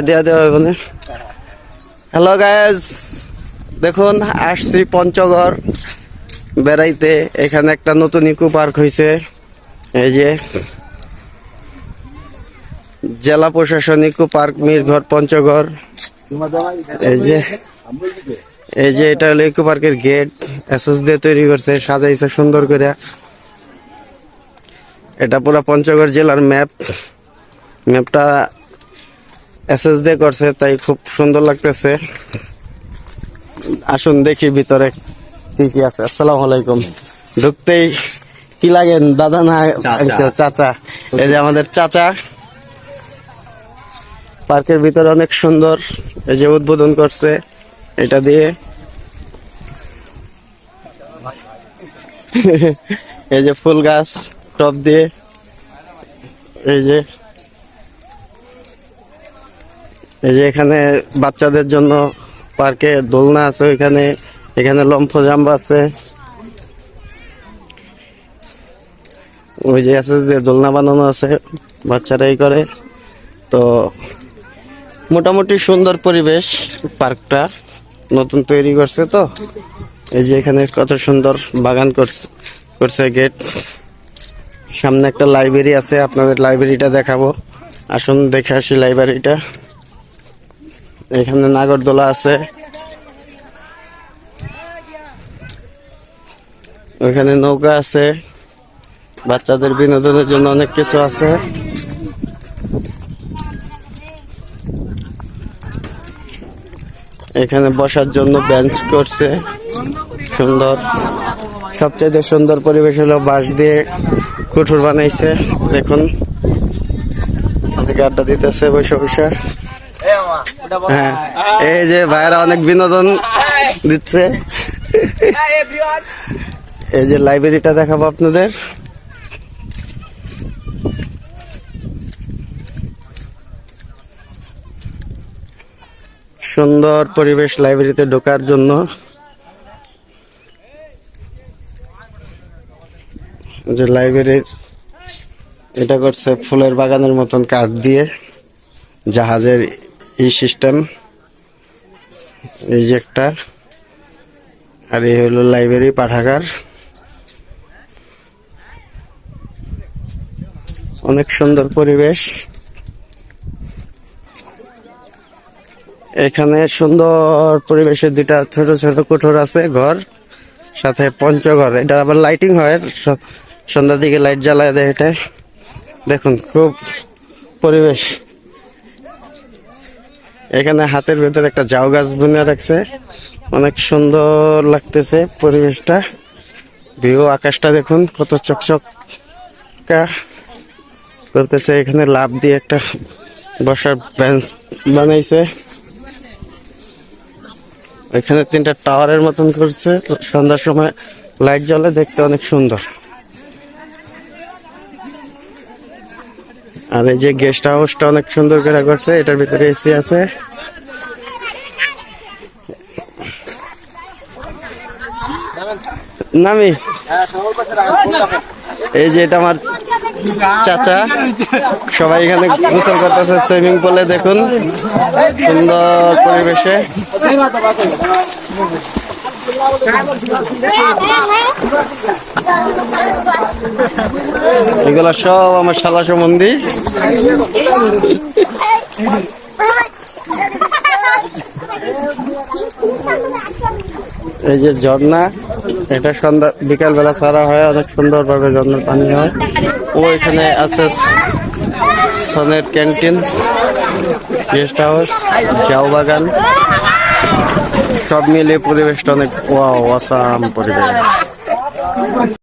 দেওয়া দেওয়া হবে না। হ্যালো গাইজ, দেখুন আসছি পঞ্চগড় বেড়াইতে। এখানে একটা নতুন ইকো পার্ক হয়েছে। এই যে জেলা প্রশাসন ইকো পার্ক মিরঘর পঞ্চগড়। এই যে এটা হলো ইকো পার্কের গেট, এসএস দিয়ে তৈরি করছে, সাজাইছে সুন্দর করে। এটা পুরো পঞ্চগড় জেলার ম্যাপটা এসএস দিয়ে করছে, তাই খুব সুন্দর লাগতেছে। আসুন দেখি ভিতরে কি কি আছে। আসসালামু আলাইকুম। ঢুকতেই কি লাগেন দাদা না চাচা? এই যে আমাদের চাচা। পার্কের ভিতরে অনেক সুন্দর, এই যে উদ্বোধন করছে এটা দিয়ে। এই যে ফুল গাছ টব দিয়ে। এই যে এখানে বাচ্চাদের জন্য পার্কে দোলনা আছে। এখানে লম্ফ জাম্প আছে। ওই যে এসএস দিয়ে দোলনা বানানো আছে, বাচ্চারাই করে। তো মোটামুটি সুন্দর পরিবেশ। পার্কটা নতুন তৈরি করছে তো। এই যে এখানে কত সুন্দর বাগান করছে গেট। সামনে একটা লাইব্রেরি আছে, আপনাদের লাইব্রেরিটা দেখাবো। আসুন দেখে আসি লাইব্রেরিটা। এখানে নাগরদোলা আছে, ওইখানে নৌকা আছে, বাচ্চাদের বিনোদনের জন্য অনেক কিছু আছে। এখানে বসার জন্য বেঞ্চ করছে সুন্দর। সবচেয়ে সুন্দর পরিবেশ হলো বাঁশ দিয়ে কুঠুর বানাইছে। দেখুন অনেকে আড্ডা দিতেছে বসে বসে। হ্যাঁ, এই যে ভাইরা অনেক বিনোদন দিচ্ছে। এই যে লাইব্রেরিটা দেখাবো আপনাদের। সুন্দর পরিবেশ লাইব্রেরিতে ঢোকার জন্য। যে লাইব্রেরির এটা করছে ফুলের বাগানের মতন কাঠ দিয়ে, জাহাজের সিস্টেম। এই যে একটা, আর এই হলো লাইব্রেরি পাঠাগার। অনেক সুন্দর পরিবেশ। এখানে সুন্দর পরিবেশে দুটা ছোট ছোট কুঠোর আছে, ঘর সাথে পঞ্চঘর। এটা আবার লাইটিং হয়, সন্ধ্যার দিকে লাইট জ্বালায় দেয় এটা। দেখুন খুব পরিবেশ। এখানে হাতের ভেতর একটা জাউ গাছ বুনে রাখছে, অনেক সুন্দর লাগতেছে পরিবেশটা। ভিউ আকাশটা দেখুন কত চকচক করতেছে। এখানে লাভ দিয়ে একটা বসার বেঞ্চ বানাইছে। এখানে 3টা টাওয়ারের মতন করছে, সন্ধ্যার সময় লাইট জ্বলে, দেখতে অনেক সুন্দর। আর এই যে গেস্ট হাউসটা অনেক সুন্দর করে করছে, এটার ভিতরে এসি আছে। নামি এই যে এটা আমার চাচা, সবাই এখানে গোসল করতেছে সুইমিং পুলে। দেখুন সুন্দর পরিবেশে। এগুলা সব আমার শালা সম্বন্ধী। এই যে ঝর্ণা, এটা সন্ধ্যা বিকাল বেলা ছাড়া হয়, অনেক সুন্দর ভাবে ঝর্ণার পানি হয়। ও এখানে আছে সনের ক্যান্টিন, গেস্ট হাউস, চাউ বাগান, সব মিলিয়ে পরিবেশটা অনেক ওয়াও, অসাম পরিবেশ।